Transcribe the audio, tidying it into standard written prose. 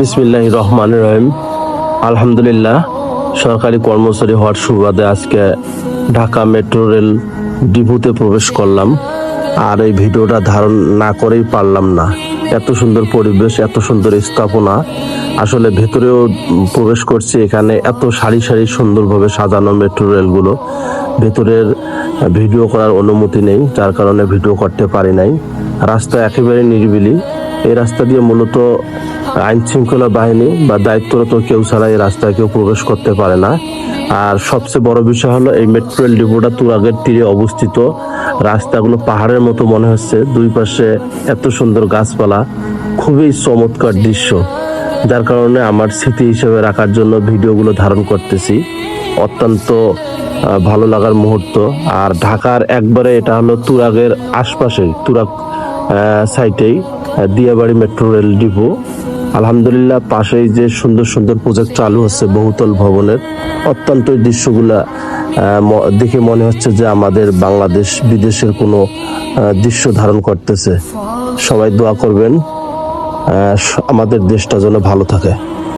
বিসমিল্লাহির রহমানির রহিম। আলহামদুলিল্লাহ, সরকারি কর্মচারী হওয়ার সুবাদে আজকে ঢাকা মেট্রো রেল ডিপোতে প্রবেশ করলাম। আর এই ভিডিওটা ধারণ না করেই পারলাম না। এত সুন্দর পরিবেশ, এত সুন্দর স্থাপনা, আসলে ভেতরেও প্রবেশ করছি। এখানে এত সারি সারি সুন্দরভাবে সাজানো মেট্রো রেলগুলো, ভেতরের ভিডিও করার অনুমতি নেই, যার কারণে ভিডিও করতে পারি নাই। রাস্তা একেবারে নিরিবিলি। এই রাস্তা দিয়ে মূলত আইন শৃঙ্খলা বাহিনী বা দায়িত্বরত কেউ ছাড়া এই রাস্তায় কেউ প্রবেশ করতে পারে না। আর সবচেয়ে বড় বিষয় হলো এই মেট্রো রেল ডিপোটা তুরাগের তীরে অবস্থিত। রাস্তাগুলো পাহাড়ের মতো মনে হচ্ছে, দুই পাশে এত সুন্দর গাছপালা, খুবই চমৎকার দৃশ্য, যার কারণে আমার স্মৃতি হিসেবে রাখার জন্য ভিডিওগুলো ধারণ করতেছি। অত্যন্ত ভালো লাগার মুহূর্ত। আর ঢাকার একবারে এটা হলো তুরাগের আশপাশে, তুরাগ সাইটেই দিয়াবাড়ি মেট্রো রেল ডিপো। আলহামদুলিল্লাহ, পাশেই যে সুন্দর সুন্দর প্রজেক্ট চালু হচ্ছে বহুতল ভবনের, অত্যন্ত দৃশ্যগুলা দেখে মনে হচ্ছে যে আমাদের বাংলাদেশ বিদেশের কোনো দৃশ্য ধারণ করতেছে। সবাই দোয়া করবেন আমাদের দেশটা যেন ভালো থাকে।